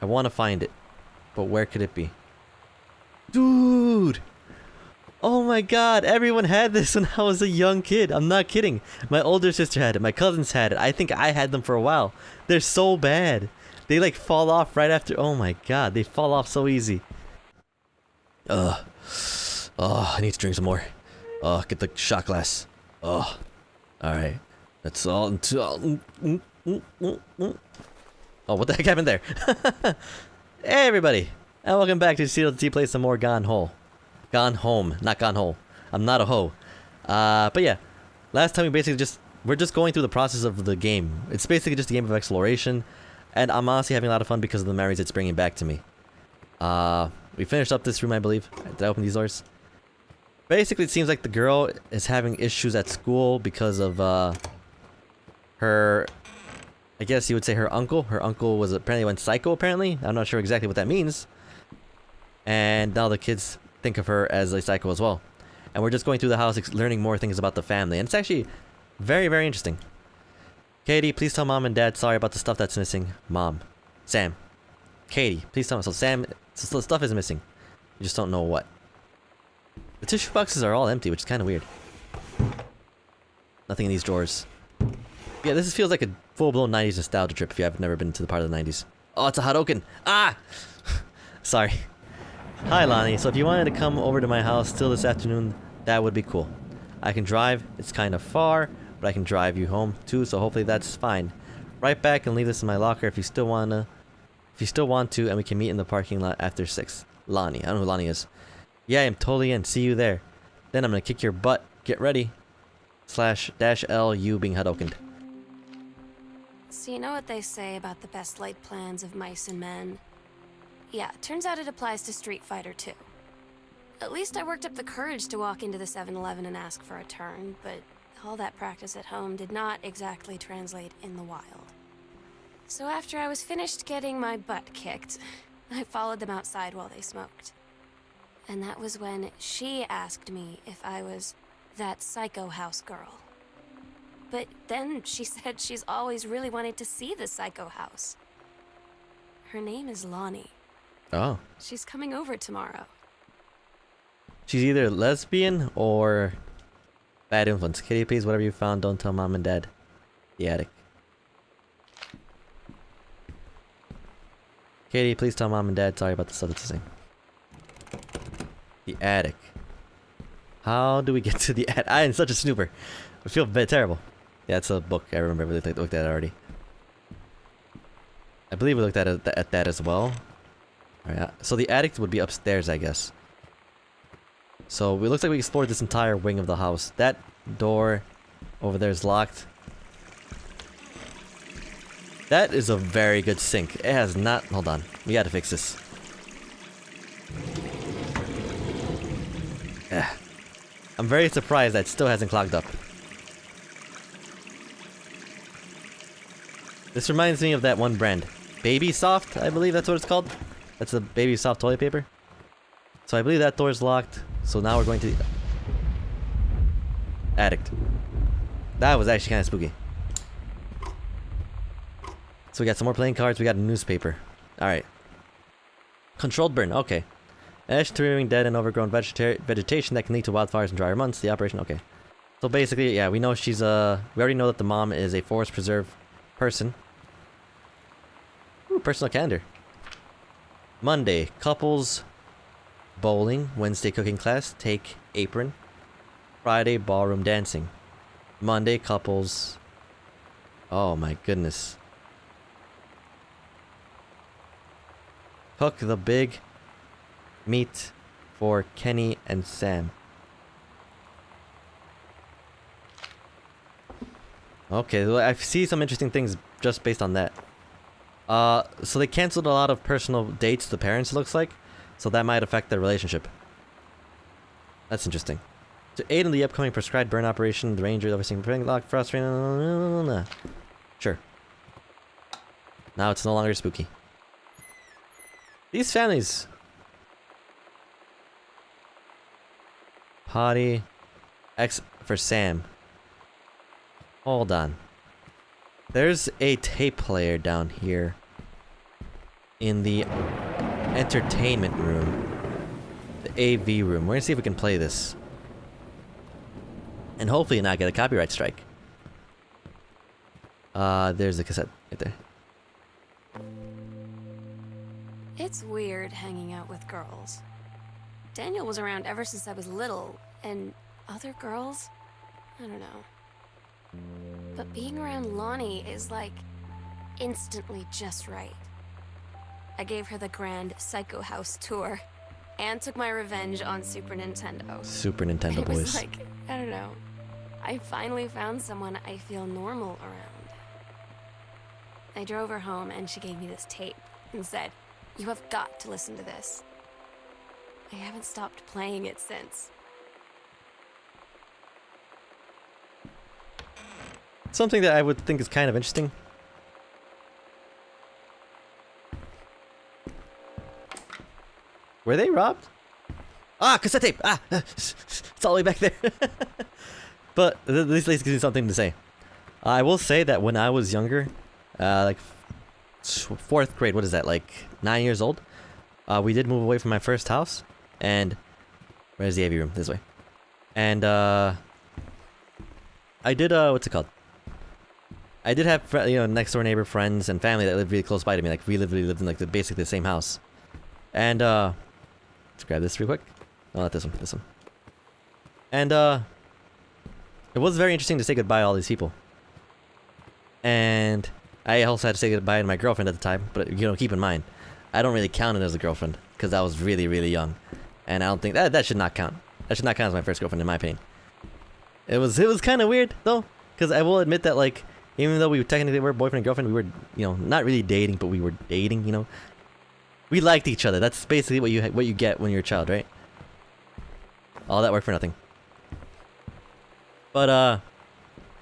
I want to find it. But where could it be? Dude! Oh my god, everyone had this when I was a young kid. I'm not kidding. My older sister had it. My cousins had it. I think I had them for a while. They're so bad. They like fall off right after. Oh my god, they fall off so easy. Oh, I need to drink some more. Get the shot glass. Alright. That's all. Oh, what the heck happened there? Hey everybody, and welcome back to CDeltaT Play some more Gone Home, not Gone Hole. I'm not a hoe. But yeah, last time we're just going through the process of the game. It's basically just a game of exploration, and I'm honestly having a lot of fun because of the memories it's bringing back to me. We finished up this room, I believe. Did I open these doors? Basically, it seems like the girl is having issues at school because of her. I guess you would say her uncle. Her uncle was apparently went psycho. Apparently, I'm not sure exactly what that means. And now the kids think of her as a psycho as well. And we're just going through the house, learning more things about the family, and it's actually very, very interesting. Katie, please tell mom and dad sorry about the stuff that's missing. Mom, Sam, Katie, please tell me. So the stuff is missing. You just don't know what. The tissue boxes are all empty, which is kind of weird. Nothing in these drawers. Yeah, this feels like a full-blown 90s nostalgia trip if you have never been to the part of the 90s. Oh, it's a Hadoken! Ah! Sorry. Hi, Lonnie. So if you wanted to come over to my house still this afternoon, that would be cool. I can drive. It's kind of far, but I can drive you home too, so hopefully that's fine. Right back and leave this in my locker if you still want to, and we can meet in the parking lot after 6. Lonnie. I don't know who Lonnie is. Yeah, I'm totally in. See you there. Then I'm gonna kick your butt. Get ready. /-L you being Hadokened. So you know what they say about the best laid plans of mice and men? Yeah, turns out it applies to Street Fighter too. At least I worked up the courage to walk into the 7-Eleven and ask for a turn, but all that practice at home did not exactly translate in the wild. So after I was finished getting my butt kicked, I followed them outside while they smoked. And that was when she asked me if I was that psycho house girl. But then she said she's always really wanted to see the psycho house. Her name is Lonnie. Oh. She's coming over tomorrow. She's either lesbian or bad influence. Kitty, please, whatever you found, don't tell mom and dad. The attic. Katie, please tell mom and dad sorry about the stuff that's missing. The attic. How do we get to the attic? I am such a snooper. I feel a bit terrible. Yeah, it's a book. I remember we looked at it already. I believe we looked at that as well. Alright, so the attic would be upstairs, I guess. So it looks like we explored this entire wing of the house. That door over there is locked. That is a very good sink. It has not... Hold on. We gotta fix this. I'm very surprised that it still hasn't clogged up. This reminds me of that one brand. Baby Soft, I believe that's what it's called. That's the Baby Soft toilet paper. So I believe that door is locked. So now we're going to the attic. That was actually kind of spooky. So we got some more playing cards. We got a newspaper. Alright. Controlled burn. Okay. Ash clearing dead and overgrown vegetation that can lead to wildfires in drier months. The operation. Okay. So basically, yeah, we know she's a... We already know that the mom is a forest preserve person. Ooh, personal calendar. Monday, couples bowling. Wednesday, cooking class. Take apron. Friday, ballroom dancing. Monday, couples... Oh my goodness. Cook the big meat for Kenny and Sam. Okay, well, I see some interesting things just based on that. So they canceled a lot of personal dates, the parents, it looks like. So that might affect their relationship. That's interesting. To aid in the upcoming prescribed burn operation, the ranger overseeing preventing lock, frost rain. Sure. Now it's no longer spooky. These families. Potty. X for Sam. Hold on. There's a tape player down here. in the entertainment room. The AV room. We're gonna see if we can play this. And hopefully not get a copyright strike. There's the cassette right there. It's weird hanging out with girls. Daniel was around ever since I was little, and other girls? I don't know. But being around Lonnie is like instantly just right. I gave her the grand Psycho House tour and took my revenge on Super Nintendo. Super Nintendo It boys. was like, I don't know. I finally found someone I feel normal around. I drove her home and she gave me this tape and said, "You have got to listen to this." I haven't stopped playing it since. Something that I would think is kind of interesting. Were they robbed? Ah, cassette tape! Ah! It's all the way back there. But this gives me something to say. I will say that when I was younger, like 4th grade, what is that, like 9 years old? We did move away from my first house. And where's the AV room? This way. And I did, what's it called? I did have, next door neighbor friends and family that lived really close by to me. Like, we lived in, like, basically the same house. And, let's grab this real quick. No, not this one, this one. And, it was very interesting to say goodbye to all these people. And I also had to say goodbye to my girlfriend at the time. But, keep in mind, I don't really count it as a girlfriend. Because I was really, really young. And I don't think, that should not count. That should not count as my first girlfriend, in my opinion. It was kind of weird, though. Because I will admit that, like, even though we technically were boyfriend and girlfriend, we were, not really dating, but we were dating, We liked each other. That's basically what you get when you're a child, right? All that work for nothing. But,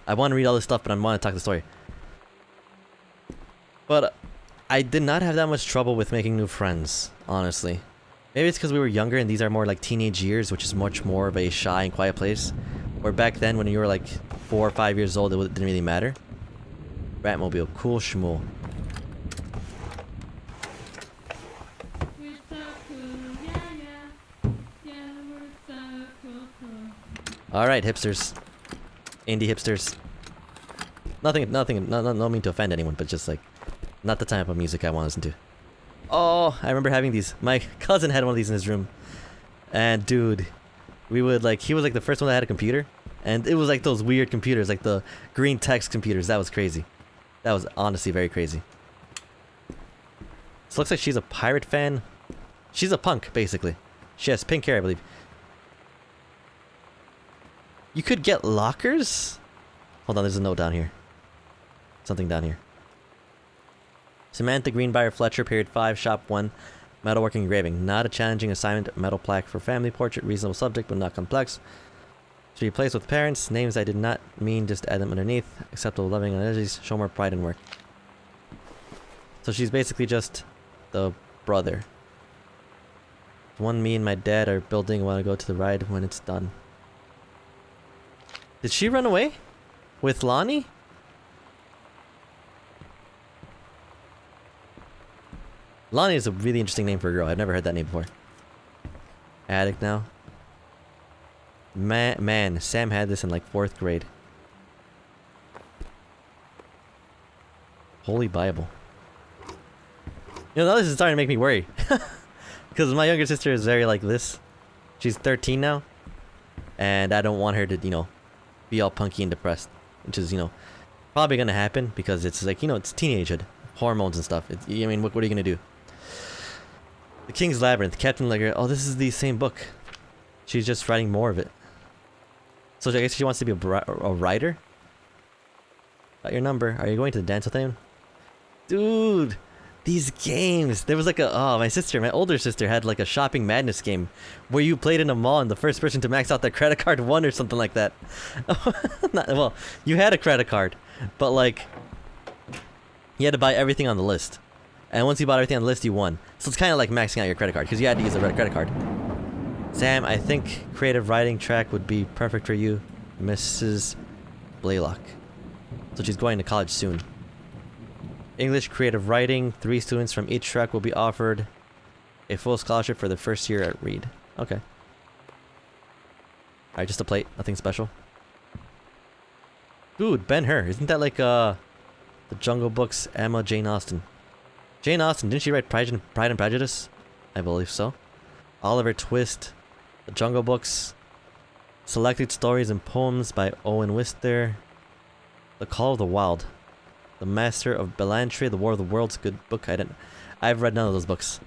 I want to read all this stuff, but I want to talk the story. But, I did not have that much trouble with making new friends, honestly. Maybe it's because we were younger and these are more like teenage years, which is much more of a shy and quiet place. Where back then, when you were like 4 or 5 years old, it didn't really matter. Batmobile, cool schmool. Alright, hipsters. Indie hipsters. No mean to offend anyone, but just like, not the type of music I want to listen to. Oh, I remember having these. My cousin had one of these in his room. And dude, he was like the first one that had a computer. And it was like those weird computers, like the green text computers. That was crazy. That was honestly very crazy. So it looks like she's a pirate fan. She's a punk, basically. She has pink hair, I believe. You could get lockers? Hold on, there's a note down here. Something down here. Samantha Greenbrier Fletcher, period 5, shop 1, metalworking engraving. Not a challenging assignment, metal plaque for family portrait, reasonable subject but not complex. To be placed with parents, names I did not mean, just add them underneath. Acceptable, loving energies, show more pride in work. So she's basically just the brother. One me and my dad are building, want to go to the ride when it's done. Did she run away? With Lonnie? Lonnie is a really interesting name for a girl. I've never heard that name before. Addict now. Man, Sam had this in like 4th grade. Holy Bible. Now this is starting to make me worry. Because my younger sister is very like this. She's 13 now. And I don't want her to, be all punky and depressed. Which is, probably going to happen. Because it's like, it's teenagehood. Hormones and stuff. What are you going to do? The King's Labyrinth. Captain Legger. Oh, this is the same book. She's just writing more of it. So I guess she wants to be a writer? Got your number. Are you going to the dance with him? Dude! These games! There was like my older sister had like a shopping madness game where you played in a mall and the first person to max out their credit card won or something like that. Well, you had a credit card, but like, you had to buy everything on the list. And once you bought everything on the list, you won. So it's kind of like maxing out your credit card because you had to use a credit card. Sam, I think creative writing track would be perfect for you, Mrs. Blaylock. So she's going to college soon. English creative writing. 3 students from each track will be offered a full scholarship for their first year at Reed. Okay. Alright, just a plate. Nothing special. Dude, Ben-Hur. Isn't that like, the Jungle Book's Emma Jane Austen? Jane Austen, didn't she write Pride and Prejudice? I believe so. Oliver Twist. The Jungle Books. Selected Stories and Poems by Owen Wister. The Call of the Wild. The Master of Belantry. The War of the Worlds. Good book. I've read none of those books.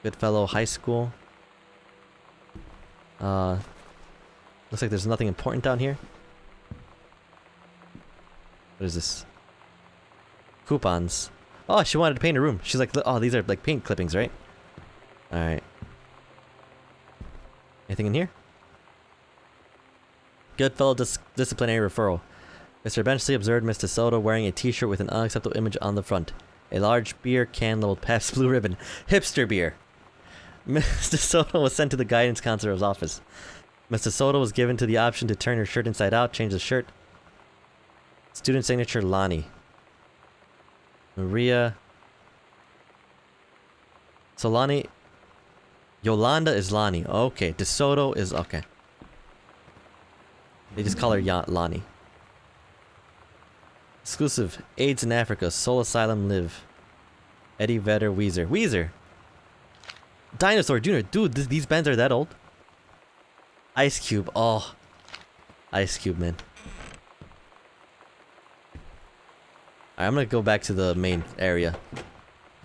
Goodfellow High School. Looks like there's nothing important down here. What is this? Coupons. Oh, she wanted to paint a room. She's like, oh, these are like paint clippings, right? Alright. Anything in here? Goodfellow disciplinary referral. Mr. Benchley observed Mr. Soto wearing a t-shirt with an unacceptable image on the front. A large beer can labeled Pabst Blue Ribbon. Hipster beer. Mr. Soto was sent to the guidance counselor's office. Mr. Soto was given to the option to turn her shirt inside out, change the shirt. Student signature Lonnie. Maria. So Lonnie. Yolanda is Lonnie. Okay. DeSoto is okay. They just call her Lonnie. Exclusive. AIDS in Africa. Soul Asylum Live. Eddie Vedder Weezer. Weezer! Dinosaur Jr. Dude, these bands are that old? Ice Cube. Oh. Ice Cube, man. Alright, I'm gonna go back to the main area.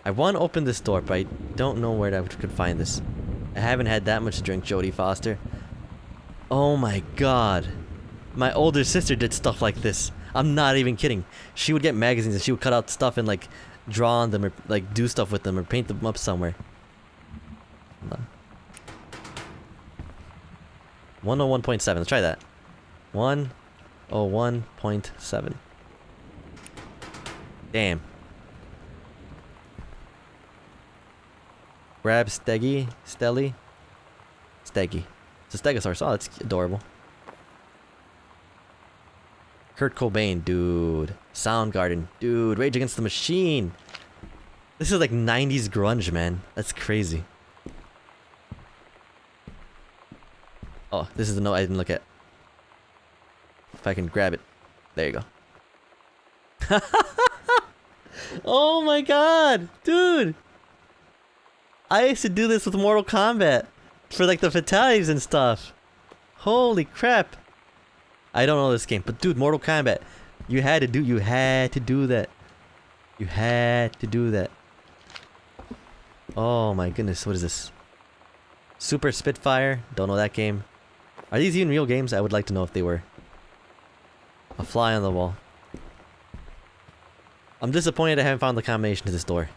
I want to open this door, but I don't know where I could find this. I haven't had that much to drink, Jodie Foster. Oh my god. My older sister did stuff like this. I'm not even kidding. She would get magazines and she would cut out stuff and like draw on them or like do stuff with them or paint them up somewhere. Hold on. 101.7. Let's try that. 101.7. Damn. Grab Steggy. Stelly. Steggy. It's a Stegosaurus. Oh, that's adorable. Kurt Cobain, dude. Soundgarden, dude. Rage Against the Machine. This is like 90s grunge, man. That's crazy. Oh, this is the note I didn't look at. If I can grab it. There you go. Oh my god, dude. I used to do this with Mortal Kombat. For like the fatalities and stuff. Holy crap. I don't know this game, but dude, Mortal Kombat. You had to do that. You had to do that. Oh my goodness, what is this? Super Spitfire, don't know that game. Are these even real games? I would like to know if they were. A fly on the wall. I'm disappointed I haven't found the combination to this door.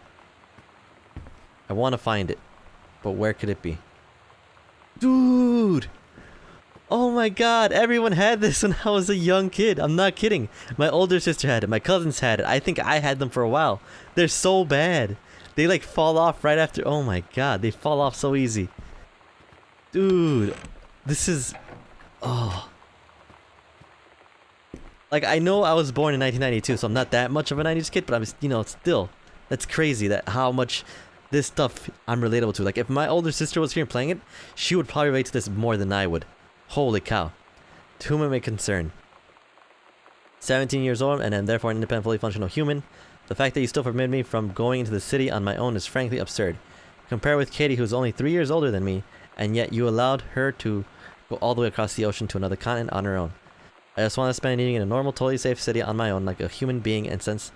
I want to find it. But where could it be? Dude! Oh my god, everyone had this when I was a young kid. I'm not kidding. My older sister had it. My cousins had it. I think I had them for a while. They're so bad. They like fall off right after. Oh my god, they fall off so easy. Dude, this is... Oh. Like, I know I was born in 1992, so I'm not that much of a 90s kid, but I'm, you know, still, that's crazy that how much this stuff I'm relatable to. Like, if my older sister was here playing it, she would probably relate to this more than I would. Holy cow. To whom it may concern. 17 years old, and am therefore an independent, fully functional human. The fact that you still forbid me from going into the city on my own is frankly absurd. Compare with Katie, who's only 3 years older than me, and yet you allowed her to go all the way across the ocean to another continent on her own. I just want to spend an evening in a normal, totally safe city on my own like a human being, and since...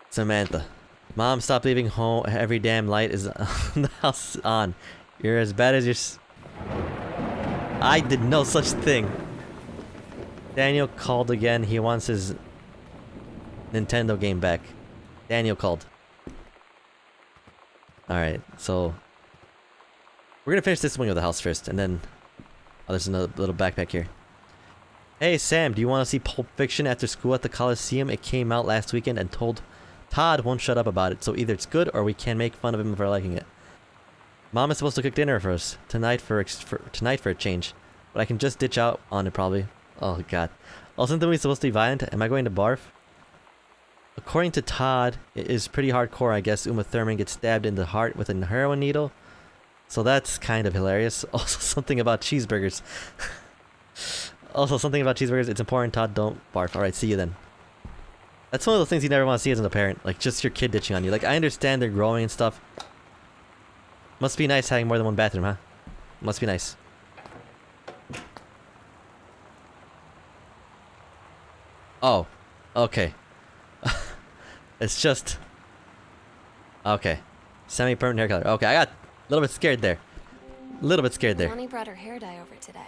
Samantha. Mom, stop leaving home. Every damn light is the house on. You're as bad as your... I did no such thing. Daniel called again. He wants his Nintendo game back. Daniel called. Alright, so... We're gonna finish this wing of the house first, and then... Oh, there's another little backpack here. Hey Sam, do you want to see Pulp Fiction after school at the Coliseum? It came out last weekend and Todd won't shut up about it, so either it's good or we can make fun of him for liking it. Mom is supposed to cook dinner for us tonight for a change, but I can just ditch out on it probably. Oh god. Also, isn't we supposed to be violent? Am I going to barf? According to Todd, it is pretty hardcore. I guess Uma Thurman gets stabbed in the heart with a heroin needle. So that's kind of hilarious. Also something about cheeseburgers. It's important, Todd, don't barf. Alright, see you then. That's one of those things you never want to see as a parent. Like, just your kid ditching on you. Like, I understand they're growing and stuff. Must be nice having more than one bathroom, huh? Must be nice. Oh. Okay. It's just... Okay. Semi-permanent hair color. Okay, I got a little bit scared there. Lonnie brought her hair dye over today.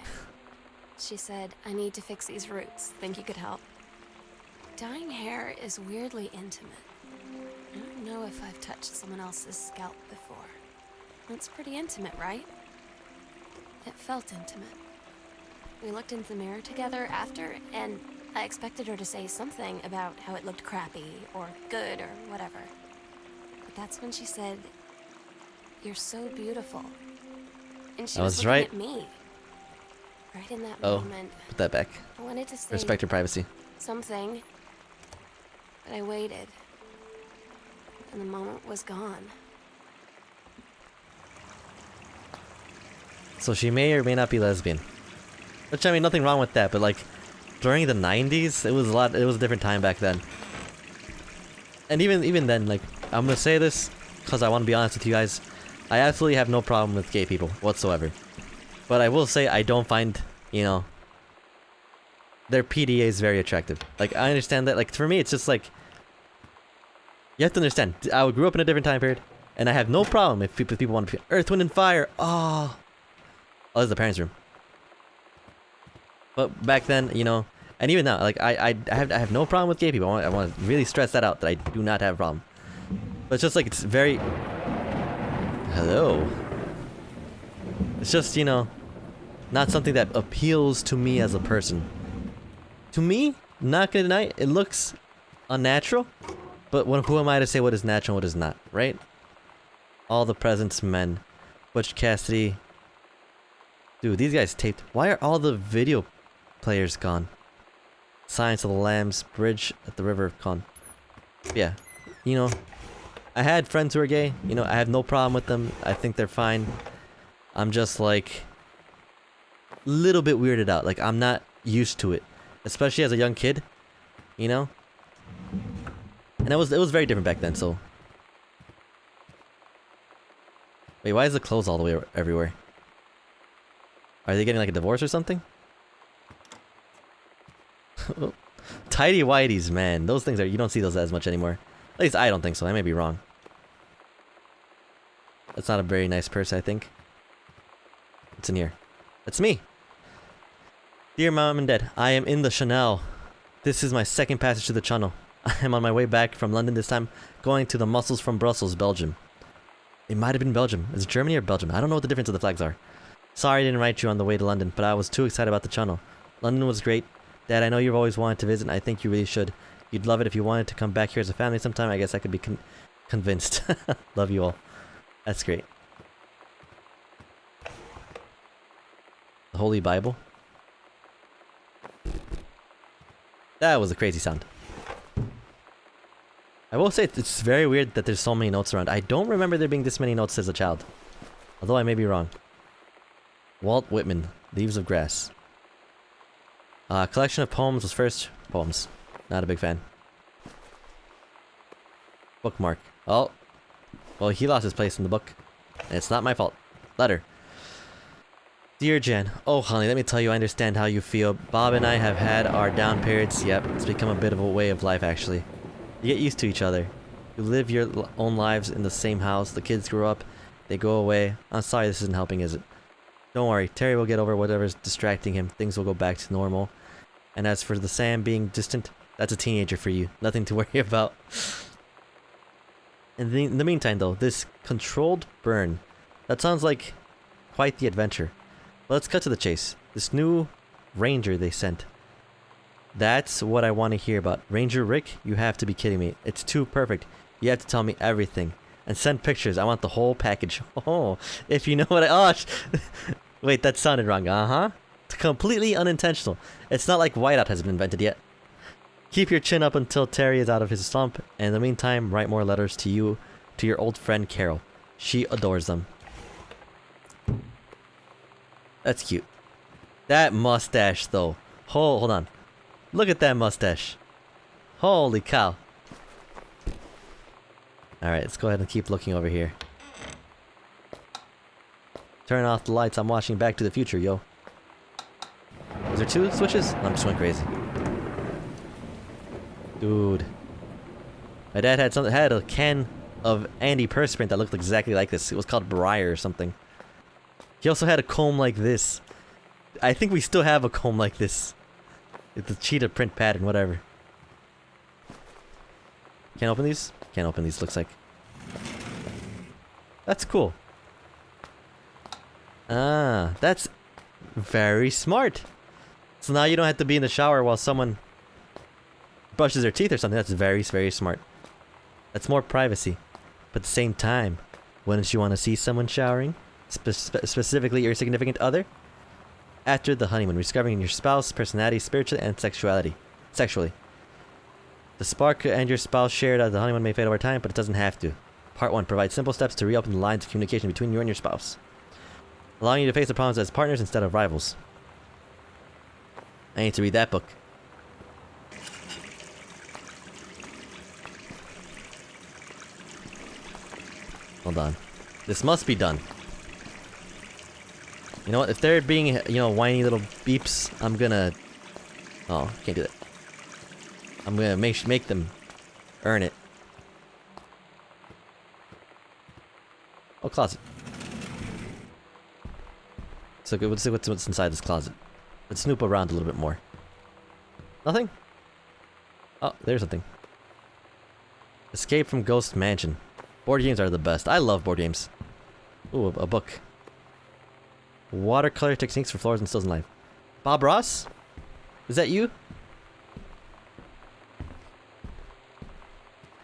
She said, I need to fix these roots. Think you could help? Dyeing hair is weirdly intimate. I don't know if I've touched someone else's scalp before. It's pretty intimate, right? It felt intimate. We looked into the mirror together after, and I expected her to say something about how it looked crappy, or good, or whatever. But that's when she said, you're so beautiful. And she was looking at me. Right in that moment. Put that back. I wanted to say Respect your privacy. something, but I waited. And the moment was gone. So she may or may not be lesbian. Which, I mean, nothing wrong with that, but like, during the 90s, it was a different time back then. And even then, like, I'm gonna say this, because I want to be honest with you guys, I absolutely have no problem with gay people, whatsoever. But I will say, I don't find, you know, their PDAs very attractive. Like, I understand that, like, for me, it's just like, you have to understand, I grew up in a different time period, and I have no problem if people want to be Earth, Wind, and Fire. Oh, this is the parents' room. But back then, you know, and even now, like, I have no problem with gay people. I want to really stress that out, that I do not have a problem. But it's just like, it's very... Hello. It's just, you know, not something that appeals to me as a person. To me, not gonna deny, it looks unnatural. But who am I to say what is natural and what is not, right? All the President's Men. Butch Cassidy. Dude, these guys taped. Why are all the video players gone? Silence of the Lambs. Bridge at the River of Con. Yeah. You know, I had friends who are gay. You know, I have no problem with them. I think they're fine. I'm just like... little bit weirded out. Like, I'm not used to it. Especially as a young kid. You know? And it was very different back then, so... Wait, why is the clothes all the way everywhere? Are they getting like a divorce or something? Tidy whities, man. Those things are... you don't see those as much anymore. At least I don't think so. I may be wrong. That's not a very nice purse, I think. What's in here? That's me! Dear Mom and Dad, I am in the Chanel. This is my second passage to the Channel. I am on my way back from London this time, going to the Mussels from Brussels, Belgium. It might have been Belgium. Is it Germany or Belgium? I don't know what the difference of the flags are. Sorry I didn't write you on the way to London, but I was too excited about the Channel. London was great. Dad, I know you've always wanted to visit, and I think you really should. You'd love it if you wanted to come back here as a family sometime. I guess I could be convinced. Love you all. That's great. The Holy Bible. That was a crazy sound. I will say it's very weird that there's so many notes around. I don't remember there being this many notes as a child. Although I may be wrong. Walt Whitman, Leaves of Grass. Collection of poems was first. Poems. Not a big fan. Bookmark. Oh. Well, he lost his place in the book. And it's not my fault. Letter. Dear Jen, oh honey, let me tell you, I understand how you feel. Bob and I have had our down periods. Yep, it's become a bit of a way of life actually. You get used to each other. You live your own lives in the same house. The kids grow up. They go away. I'm sorry this isn't helping, is it? Don't worry, Terry will get over whatever's distracting him. Things will go back to normal. And as for the Sam being distant, that's a teenager for you. Nothing to worry about. In the meantime though, this controlled burn. That sounds like quite the adventure. Let's cut to the chase. This new ranger they sent. That's what I want to hear about. Ranger Rick, you have to be kidding me. It's too perfect. You have to tell me everything. And send pictures. I want the whole package. Oh, if you know what I... Oh, wait, that sounded wrong. Uh-huh. It's completely unintentional. It's not like whiteout has been invented yet. Keep your chin up until Terry is out of his slump, and in the meantime, write more letters to you, to your old friend Carol. She adores them. That's cute. That mustache, though. Hold on. Look at that mustache. Holy cow. Alright, let's go ahead and keep looking over here. Turn off the lights. I'm watching Back to the Future, yo. Is there 2 switches? I'm just going crazy. Dude. My dad had a can of antiperspirant that looked exactly like this. It was called Briar or something. He also had a comb like this. I think we still have a comb like this. It's a cheetah print pattern, whatever. Can't open these? Can't open these, looks like. That's cool. Ah, that's very smart. So now you don't have to be in the shower while someone brushes their teeth or something. That's very, very smart. That's more privacy. But at the same time, wouldn't you want to see someone showering? Specifically your significant other? After the honeymoon, discovering your spouse, personality, spiritually, and sexually. The spark and your spouse shared at the honeymoon may fade over time, but it doesn't have to. Part 1. Provide simple steps to reopen the lines of communication between you and your spouse, allowing you to face the problems as partners instead of rivals. I need to read that book. Hold on. This must be done. You know what? If they're being, you know, whiny little beeps, I'm gonna... Oh, can't do that. I'm gonna make them earn it. Oh, closet. So good. Let's see what's inside this closet. Let's snoop around a little bit more. Nothing? Oh, there's something. Escape from Ghost Mansion. Board games are the best. I love board games. Ooh, a book. Watercolor techniques for floors and stills in life. Bob Ross? Is that you?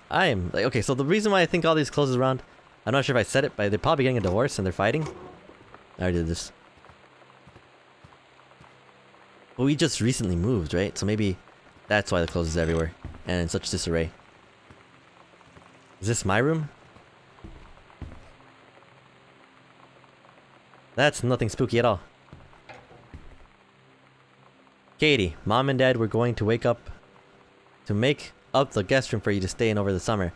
I am like, okay, so the reason why I think all these clothes around, I'm not sure if I said it, but they're probably getting a divorce and they're fighting. I already did this. But we just recently moved, right? So maybe that's why the clothes is everywhere and in such disarray. Is this my room? That's nothing spooky at all. Katie, Mom and Dad were going to make up the guest room for you to stay in over the summer,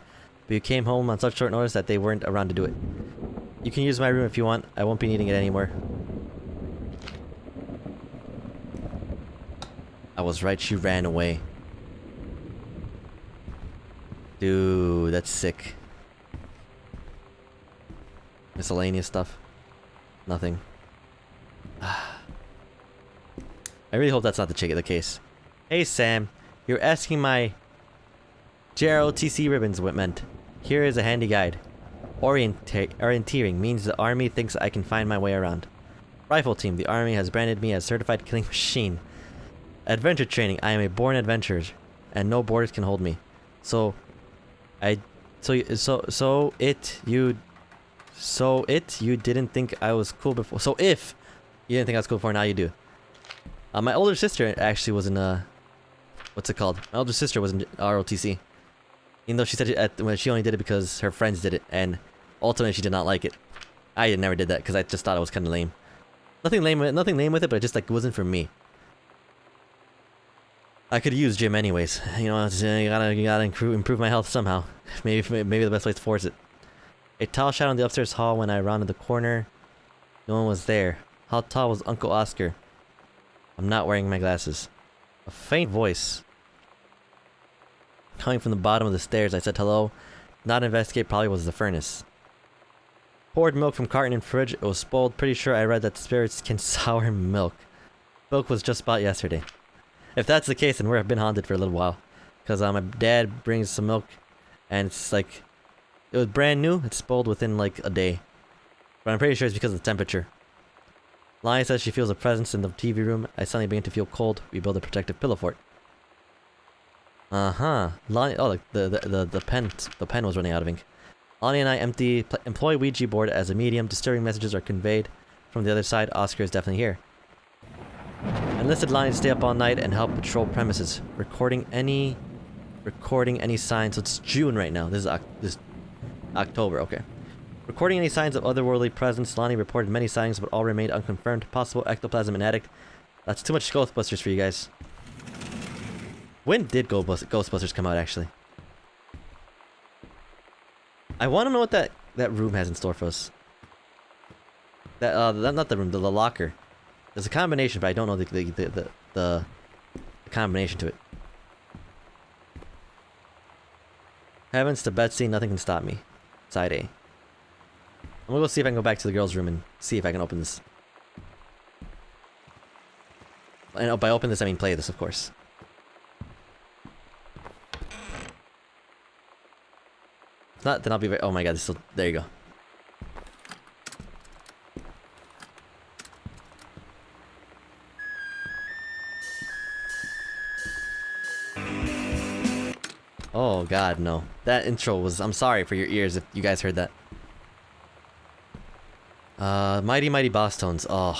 but you came home on such short notice that they weren't around to do it. You can use my room if you want. I won't be needing it anymore. I was right, she ran away. Dude, that's sick. Miscellaneous stuff. Nothing. I really hope that's not the case. Hey Sam, you're asking my JROTC ribbons what meant. Here is a handy guide. Orienteering means the army thinks I can find my way around. Rifle team, the army has branded me as certified killing machine. Adventure training, I am a born adventurer, and no borders can hold me. So you didn't think I was cool before. So if you didn't think I was cool before, now you do. My older sister actually was in what's it called? My older sister was in ROTC. Even though she said she only did it because her friends did it, and ultimately she did not like it. I never did that because I just thought it was kind of lame. Nothing lame with it, but it just like it wasn't for me. I could use gym anyways. You know, you gotta improve my health somehow. Maybe the best way is to force it. A tall shadow in the upstairs hall when I rounded the corner. No one was there. How tall was Uncle Oscar? I'm not wearing my glasses. A faint voice coming from the bottom of the stairs. I said hello. Not investigate, probably was the furnace. Poured milk from carton in fridge. It was spoiled. Pretty sure I read that spirits can sour milk. Milk was just bought yesterday. If that's the case, then we've been haunted for a little while. Because my dad brings some milk, and it's like, it was brand new. It's spoiled within like a day. But I'm pretty sure it's because of the temperature. Lonnie says she feels a presence in the TV room. I suddenly begin to feel cold. We build a protective pillow fort. Lonnie, oh, like the pen was running out of ink. Lonnie and I employ Ouija board as a medium. Disturbing messages are conveyed from the other side. Oscar is definitely here. And Enlisted Lonnie to stay up all night and help patrol premises, recording any signs. So it's June right now. This is October. Okay. Recording any signs of otherworldly presence. Lonnie reported many sightings, but all remained unconfirmed. Possible ectoplasm and addict. That's too much Ghostbusters for you guys. When did Ghostbusters come out, actually? I want to know what that room has in store for us. Not the room, the locker. There's a combination, but I don't know the combination to it. Heavens to Betsy, nothing can stop me. Side A. I'm gonna go see if I can go back to the girls' room and see if I can open this. And by open this, I mean play this, of course. If not, then I'll be. Oh my god! There you go. Oh god, no. That intro was. I'm sorry for your ears if you guys heard that. Mighty Mighty Boss Tones. Oh,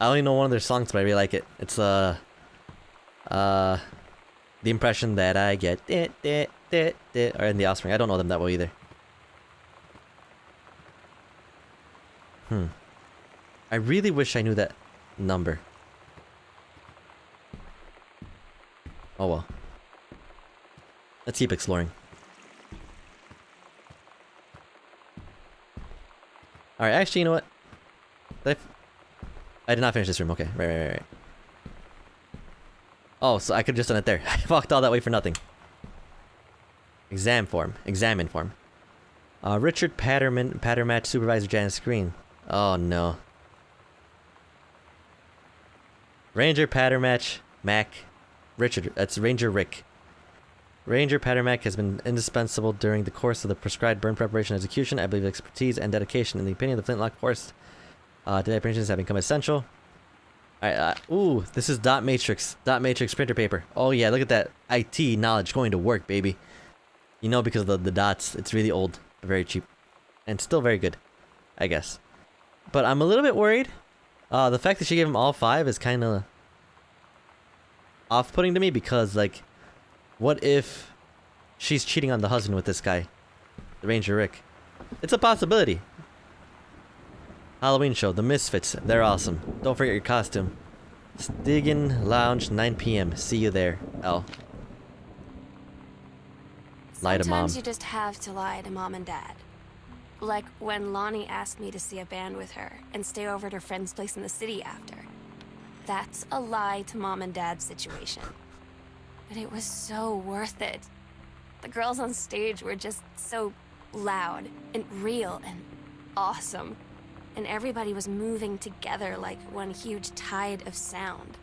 I only know one of their songs, but I really like it. It's The Impression That I Get, or in The Offspring. I don't know them that well either. I really wish I knew that number. Oh well. Let's keep exploring. Alright, actually, you know what? I did not finish this room. Okay, right. Oh, so I could just done it there. I walked all that way for nothing. Examine form. Richard Pattern Match Supervisor Janice Green. Oh no. Ranger Pattern Match Mac Richard. That's Ranger Rick. Ranger Pattern Mac has been indispensable during the course of the prescribed burn preparation and execution. I believe expertise and dedication in the opinion of the Flintlock Force. Today operations have become essential. Alright, ooh, this is dot matrix printer paper. Oh yeah, look at that IT knowledge going to work, baby. You know, because of the dots, it's really old, very cheap, and still very good, I guess. But I'm a little bit worried. The fact that she gave him all 5 is kind of off-putting to me because, like, what if she's cheating on the husband with this guy, the Ranger Rick? It's a possibility. Halloween show, The Misfits. They're awesome. Don't forget your costume. Stigen Lounge, 9 p.m. See you there, L. Lie to mom. Sometimes you just have to lie to mom and dad. Like when Lonnie asked me to see a band with her and stay over at her friend's place in the city after. That's a lie to mom and dad situation. But it was so worth it. The girls on stage were just so loud and real and awesome. And everybody was moving together like one huge tide of sound.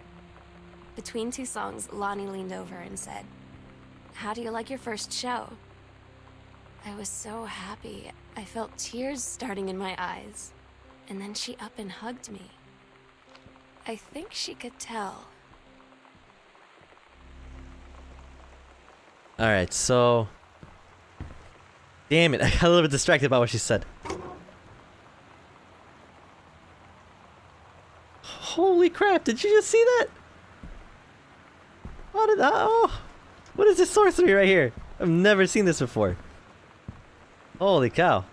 Between 2 songs, Lonnie leaned over and said, "How do you like your first show?" I was so happy. I felt tears starting in my eyes. And then she up and hugged me. I think she could tell. Alright, so... Damn it, I got a little bit distracted by what she said. Holy crap, did you just see that? Oh, what is this sorcery right here? I've never seen this before. Holy cow.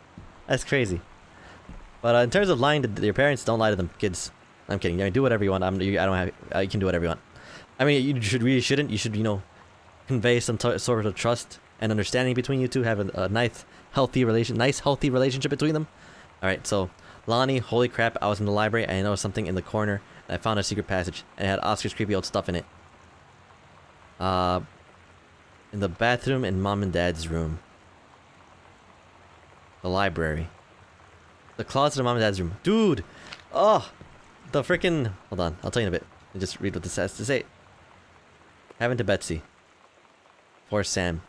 That's crazy. But in terms of lying to your parents, don't lie to them, kids. I'm kidding. I mean, do whatever you want. You can do whatever you want. I mean, you shouldn't. You should, you know, convey some sort of trust and understanding between you two. Have a nice, healthy relationship between them. All right, so Lonnie, holy crap! I was in the library and I noticed something in the corner. And I found a secret passage and it had Oscar's creepy old stuff in it. In the bathroom in mom and dad's room. The library. The closet in mom and dad's room. Dude! Oh! The freaking... Hold on, I'll tell you in a bit. I'll just read what this has to say. Heaven to Betsy. For Sam.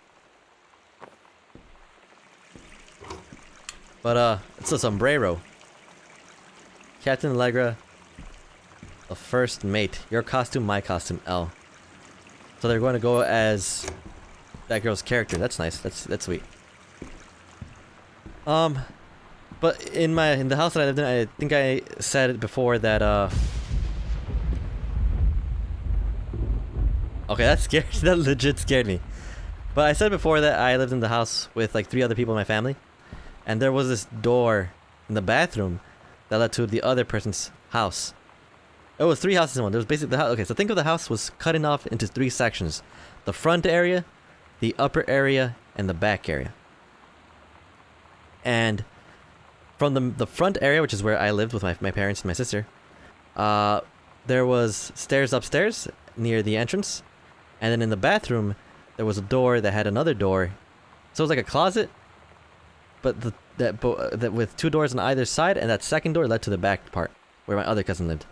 But, it's a sombrero. Captain Allegra. The first mate. Your costume, my costume, L. So they're going to go as that girl's character. That's nice. That's sweet. But in the house that I lived in, I think I said it before that Okay, that scared. That legit scared me. But I said before that I lived in the house with like 3 other people in my family, and there was this door in the bathroom that led to the other person's house. It was 3 houses in one. There was basically the house. Okay, so think of the house was cutting off into 3 sections: the front area, the upper area, and the back area. And from the front area, which is where I lived with my parents and my sister, there was stairs upstairs near the entrance, and then in the bathroom there was a door that had another door, so it was like a closet, but that with 2 doors on either side, and that second door led to the back part where my other cousin lived.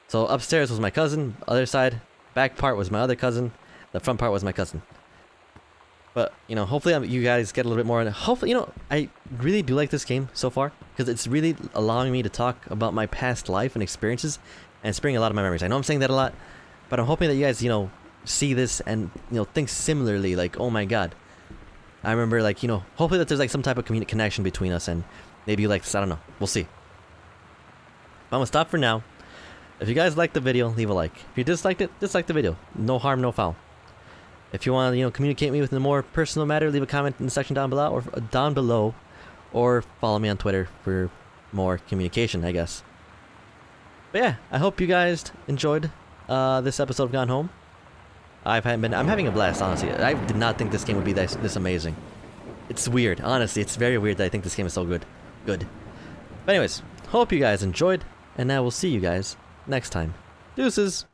So upstairs was my cousin, other side, back part was my other cousin, the front part was my cousin. But, you know, hopefully you guys get a little bit more. Hopefully, you know, I really do like this game so far, because it's really allowing me to talk about my past life and experiences, and it's bringing a lot of my memories. I know I'm saying that a lot, but I'm hoping that you guys, you know, see this and, you know, think similarly, like, oh my god. I remember, like, you know, hopefully that there's, like, some type of connection between us, and maybe you like this, I don't know. We'll see. But I'm gonna stop for now. If you guys liked the video, leave a like. If you disliked it, dislike the video. No harm, no foul. If you want to, you know, communicate with me with a more personal matter, leave a comment in the section down below, or follow me on Twitter for more communication, I guess. But yeah, I hope you guys enjoyed this episode of Gone Home. I'm having a blast, honestly. I did not think this game would be this amazing. It's weird, honestly. It's very weird that I think this game is so good. But anyways, hope you guys enjoyed, and I will see you guys next time. Deuces!